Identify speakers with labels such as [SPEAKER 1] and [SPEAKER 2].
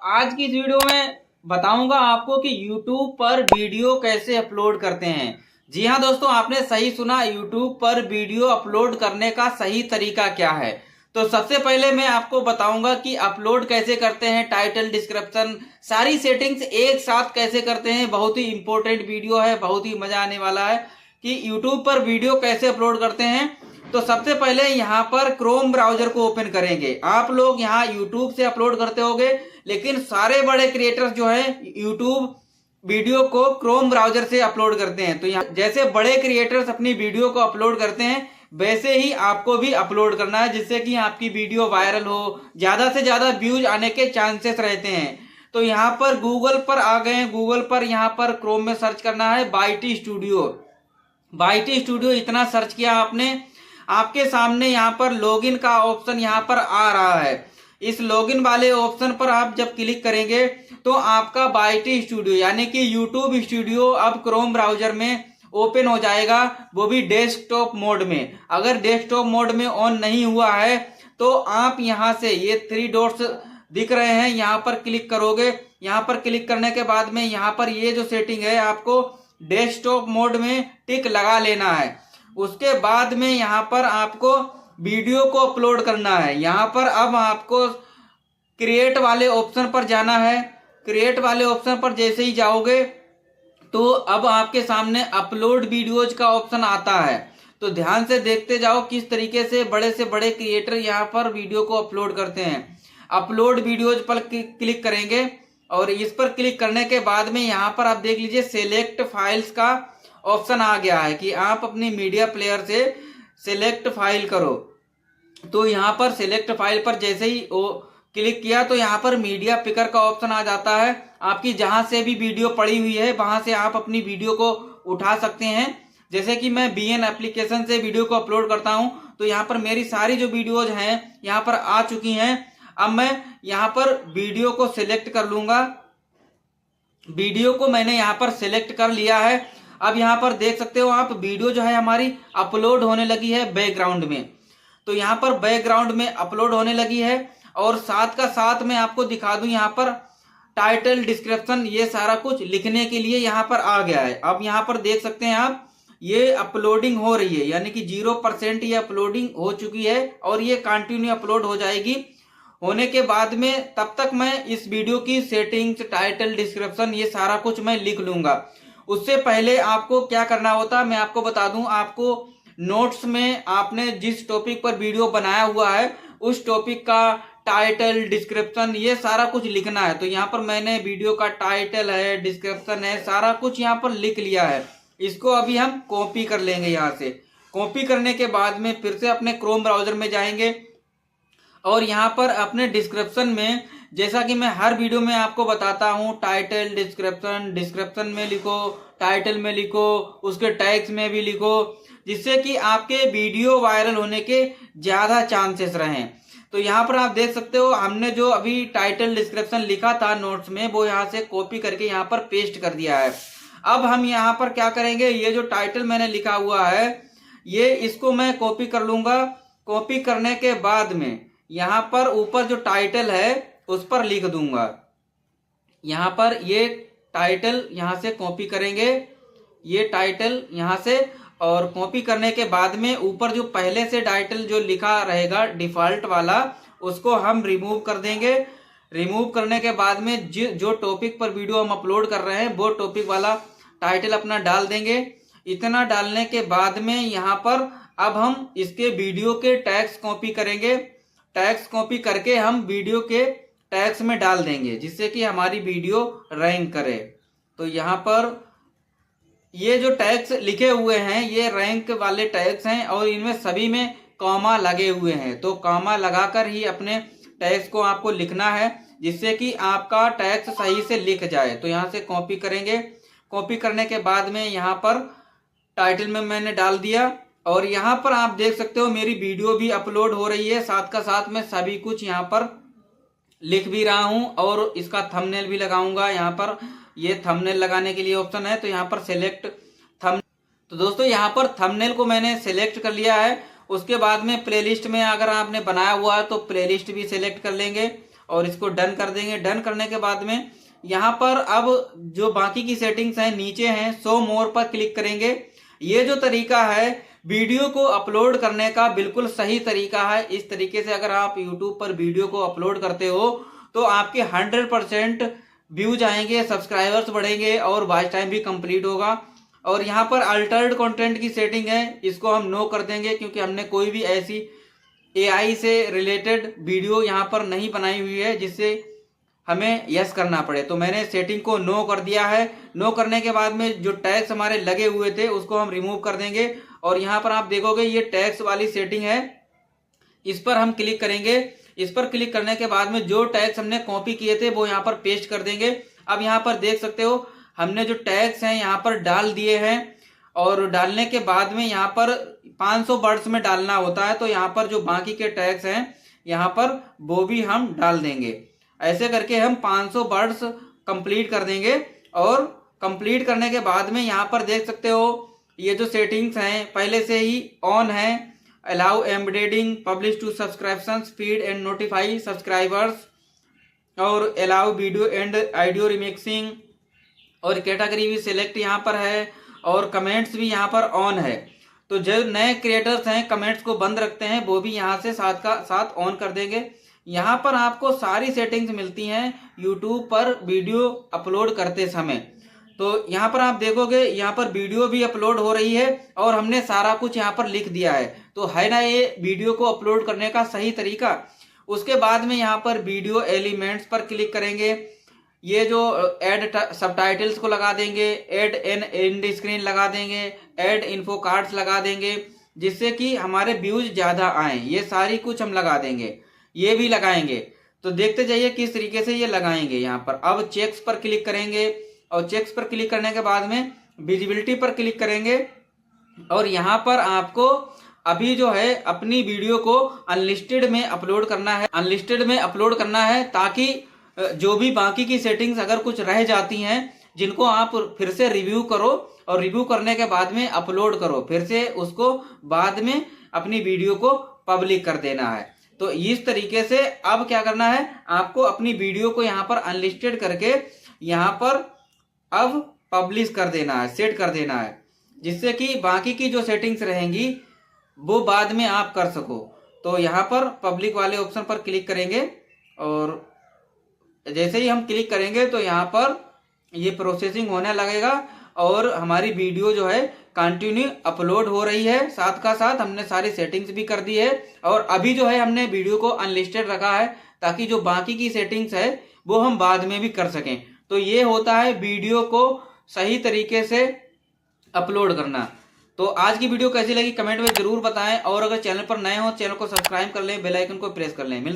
[SPEAKER 1] आज की इस वीडियो में बताऊंगा आपको कि YouTube पर वीडियो कैसे अपलोड करते हैं। जी हाँ दोस्तों, आपने सही सुना, YouTube पर वीडियो अपलोड करने का सही तरीका क्या है। तो सबसे पहले मैं आपको बताऊंगा कि अपलोड कैसे करते हैं, टाइटल, डिस्क्रिप्शन, सारी सेटिंग्स एक साथ कैसे करते हैं। बहुत ही इंपॉर्टेंट वीडियो है, बहुत ही मजा आने वाला है कि YouTube पर वीडियो कैसे अपलोड करते हैं। तो सबसे पहले यहाँ पर क्रोम ब्राउजर को ओपन करेंगे। आप लोग यहाँ यूट्यूब से अपलोड करते होंगे, लेकिन सारे बड़े क्रिएटर्स जो है यूट्यूब वीडियो को क्रोम ब्राउजर से अपलोड करते हैं। तो यहाँ जैसे बड़े क्रिएटर्स अपनी वीडियो को अपलोड करते हैं, वैसे ही आपको भी अपलोड करना है, जिससे कि आपकी वीडियो वायरल हो, ज्यादा से ज्यादा व्यूज आने के चांसेस रहते हैं। तो यहाँ पर गूगल पर आ गए, गूगल पर यहाँ पर क्रोम में सर्च करना है बाईटी स्टूडियो। बाईटी स्टूडियो इतना सर्च किया आपने, आपके सामने यहाँ पर लॉगिन का ऑप्शन यहाँ पर आ रहा है। इस लॉगिन वाले ऑप्शन पर आप जब क्लिक करेंगे तो आपका बाईटी स्टूडियो यानी कि यूट्यूब स्टूडियो अब क्रोम ब्राउजर में ओपन हो जाएगा, वो भी डेस्कटॉप मोड में। अगर डेस्कटॉप मोड में ऑन नहीं हुआ है तो आप यहाँ से ये 3 डॉट्स दिख रहे हैं, यहाँ पर क्लिक करोगे। यहाँ पर क्लिक करने के बाद में यहाँ पर ये जो सेटिंग है आपको डेस्कटॉप मोड में टिक लगा लेना है। उसके बाद में यहाँ पर आपको वीडियो को अपलोड करना है। यहाँ पर अब आपको क्रिएट वाले ऑप्शन पर जाना है। क्रिएट वाले ऑप्शन पर जैसे ही जाओगे तो अब आपके सामने अपलोड वीडियोज का ऑप्शन आता है। तो ध्यान से देखते जाओ किस तरीके से बड़े क्रिएटर यहाँ पर वीडियो को अपलोड करते हैं। अपलोड वीडियोज पर क्लिक करेंगे और इस पर क्लिक करने के बाद में यहाँ पर आप देख लीजिए सेलेक्ट फाइल्स का ऑप्शन आ गया है कि आप अपनी मीडिया प्लेयर से सिलेक्ट फाइल करो। तो यहाँ पर सिलेक्ट फाइल पर जैसे ही वो क्लिक किया तो यहाँ पर मीडिया पिकर का ऑप्शन आ जाता है। आपकी जहां से भी वीडियो पड़ी हुई है वहां से आप अपनी वीडियो को उठा सकते हैं। जैसे कि मैं बीएन एप्लीकेशन से वीडियो को अपलोड करता हूं, तो यहाँ पर मेरी सारी जो वीडियोज हैं यहाँ पर आ चुकी हैं। अब मैं यहाँ पर वीडियो को सिलेक्ट कर लूंगा। वीडियो को मैंने यहाँ पर सिलेक्ट कर लिया है। अब यहाँ पर देख सकते हो आप, वीडियो जो है हमारी अपलोड होने लगी है बैकग्राउंड में। तो यहाँ पर बैकग्राउंड में अपलोड होने लगी है और साथ का साथ मैं आपको दिखा दूं, यहाँ पर टाइटल, डिस्क्रिप्शन, ये सारा कुछ लिखने के लिए यहाँ पर आ गया है। अब यहाँ पर देख सकते हैं आप, ये अपलोडिंग हो रही है, यानी कि 0% ये अपलोडिंग हो चुकी है और ये कंटिन्यू अपलोड हो जाएगी। होने के बाद में तब तक मैं इस वीडियो की सेटिंग्स, टाइटल, डिस्क्रिप्शन, ये सारा कुछ मैं लिख लूंगा। उससे पहले आपको क्या करना होता है मैं आपको बता दूं। आपको नोट्स में आपने जिस टॉपिक पर वीडियो बनाया हुआ है उस टॉपिक का टाइटल, डिस्क्रिप्शन, ये सारा कुछ लिखना है। तो यहाँ पर मैंने वीडियो का टाइटल है, डिस्क्रिप्शन है, सारा कुछ यहाँ पर लिख लिया है। इसको अभी हम कॉपी कर लेंगे। यहाँ से कॉपी करने के बाद में फिर से अपने क्रोम ब्राउजर में जाएंगे और यहाँ पर अपने डिस्क्रिप्शन में, जैसा कि मैं हर वीडियो में आपको बताता हूँ, टाइटल, डिस्क्रिप्शन, डिस्क्रिप्शन में लिखो, टाइटल में लिखो, उसके टैग्स में भी लिखो, जिससे कि आपके वीडियो वायरल होने के ज्यादा चांसेस रहें। तो यहाँ पर आप देख सकते हो, हमने जो अभी टाइटल, डिस्क्रिप्शन लिखा था नोट्स में, वो यहाँ से कॉपी करके यहाँ पर पेस्ट कर दिया है। अब हम यहाँ पर क्या करेंगे, ये जो टाइटल मैंने लिखा हुआ है ये इसको मैं कॉपी कर लूंगा। कॉपी करने के बाद में यहाँ पर ऊपर जो टाइटल है उस पर लिख दूंगा। यहाँ पर ये टाइटल यहाँ से कॉपी करेंगे, ये टाइटल यहाँ से, और कॉपी करने के बाद में ऊपर जो पहले से टाइटल जो लिखा रहेगा डिफॉल्ट वाला, उसको हम रिमूव कर देंगे। रिमूव करने के बाद में जो टॉपिक पर वीडियो हम अपलोड कर रहे हैं वो टॉपिक वाला टाइटल अपना डाल देंगे। इतना डालने के बाद में यहाँ पर अब हम इसके वीडियो के टैग्स कॉपी करेंगे। टैग्स कॉपी करके हम वीडियो के टैग्स में डाल देंगे, जिससे कि हमारी वीडियो रैंक करे। तो यहाँ पर ये जो टैग्स लिखे हुए हैं ये रैंक वाले टैग्स हैं और इनमें सभी में कॉमा लगे हुए हैं। तो कॉमा लगाकर ही अपने टैग्स को आपको लिखना है, जिससे कि आपका टैग्स सही से लिख जाए। तो यहाँ से कॉपी करेंगे। कॉपी करने के बाद में यहाँ पर टाइटल में मैंने डाल दिया और यहाँ पर आप देख सकते हो मेरी वीडियो भी अपलोड हो रही है। साथ का साथ मैं सभी कुछ यहाँ पर लिख भी रहा हूँ और इसका थंबनेल भी लगाऊंगा। यहाँ पर ये थंबनेल लगाने के लिए ऑप्शन है, तो यहाँ पर सिलेक्ट थंब। तो दोस्तों यहाँ पर थंबनेल को मैंने सिलेक्ट कर लिया है। उसके बाद में प्लेलिस्ट में अगर आपने बनाया हुआ है तो प्लेलिस्ट भी सिलेक्ट कर लेंगे और इसको डन कर देंगे। डन करने के बाद में यहाँ पर अब जो बाकी की सेटिंग्स हैं नीचे हैं, शो मोर पर क्लिक करेंगे। ये जो तरीका है वीडियो को अपलोड करने का बिल्कुल सही तरीका है। इस तरीके से अगर आप यूट्यूब पर वीडियो को अपलोड करते हो तो आपके 100% व्यूज आएंगे, सब्सक्राइबर्स बढ़ेंगे और वॉच टाइम भी कंप्लीट होगा। और यहाँ पर अल्टर्ड कंटेंट की सेटिंग है, इसको हम नो कर देंगे क्योंकि हमने कोई भी ऐसी एआई से रिलेटेड वीडियो यहाँ पर नहीं बनाई हुई है जिससे हमें यस करना पड़े। तो मैंने सेटिंग को नो कर दिया है। नो करने के बाद में जो टैग्स हमारे लगे हुए थे उसको हम रिमूव कर देंगे। और यहाँ पर आप देखोगे ये टैग्स वाली सेटिंग है, इस पर हम क्लिक करेंगे। इस पर क्लिक करने के बाद में जो टैग्स हमने कॉपी किए थे वो यहाँ पर पेस्ट कर देंगे। अब यहाँ पर देख सकते हो हमने जो टैग्स हैं यहाँ पर डाल दिए हैं और डालने के बाद में यहाँ पर 500 वर्ड्स में डालना होता है, तो यहाँ पर जो बाकी के टैग्स हैं यहाँ पर वो भी हम डाल देंगे। ऐसे करके हम 500 वर्ड्स कंप्लीट कर देंगे। और कंप्लीट करने के बाद में यहाँ पर देख सकते हो ये जो सेटिंग्स हैं पहले से ही ऑन है। Allow embedding, publish to subscriptions, feed and notify subscribers, और allow video and audio remixing, और कैटेगरी भी सिलेक्ट यहाँ पर है, और कमेंट्स भी यहाँ पर ऑन है। तो जो नए क्रिएटर्स हैं कमेंट्स को बंद रखते हैं वो भी यहाँ से साथ का साथ ऑन कर देंगे। यहाँ पर आपको सारी सेटिंग्स मिलती हैं यूट्यूब पर वीडियो अपलोड करते समय। तो यहाँ पर आप देखोगे यहाँ पर वीडियो भी अपलोड हो रही है और हमने सारा कुछ यहाँ पर लिख दिया है। तो है ना ये वीडियो को अपलोड करने का सही तरीका। उसके बाद में यहाँ पर वीडियो एलिमेंट्स पर क्लिक करेंगे। ये जो ऐड सबटाइटल्स को लगा देंगे, ऐड एन एंड स्क्रीन लगा देंगे, ऐड इन्फो कार्ड्स लगा देंगे जिससे कि हमारे व्यूज ज़्यादा आए। ये सारी कुछ हम लगा देंगे, ये भी लगाएंगे। तो देखते जाइए किस तरीके से ये लगाएंगे। यहाँ पर अब चेक्स पर क्लिक करेंगे और चेक्स पर क्लिक करने के बाद में विजिबिलिटी पर क्लिक करेंगे। और यहाँ पर आपको अभी जो है अपनी वीडियो को अनलिस्टेड में अपलोड करना है। अनलिस्टेड में अपलोड करना है ताकि जो भी बाकी की सेटिंग्स अगर कुछ रह जाती हैं जिनको आप फिर से रिव्यू करो और रिव्यू करने के बाद में अपलोड करो, फिर से उसको बाद में अपनी वीडियो को पब्लिक कर देना है। तो इस तरीके से अब क्या करना है, आपको अपनी वीडियो को यहाँ पर अनलिस्टेड करके यहाँ पर अब पब्लिश कर देना है, सेट कर देना है, जिससे कि बाकी की जो सेटिंग्स रहेंगी वो बाद में आप कर सको। तो यहाँ पर पब्लिक वाले ऑप्शन पर क्लिक करेंगे और जैसे ही हम क्लिक करेंगे तो यहाँ पर ये प्रोसेसिंग होने लगेगा और हमारी वीडियो जो है कंटिन्यू अपलोड हो रही है। साथ का साथ हमने सारी सेटिंग्स भी कर दी है और अभी जो है हमने वीडियो को अनलिस्टेड रखा है ताकि जो बाकी की सेटिंग्स है वो हम बाद में भी कर सकें। तो ये होता है वीडियो को सही तरीके से अपलोड करना। तो आज की वीडियो कैसी लगी कमेंट में जरूर बताएं और अगर चैनल पर नए हो चैनल को सब्सक्राइब कर लें, बेल आइकन को प्रेस कर लें। मिलते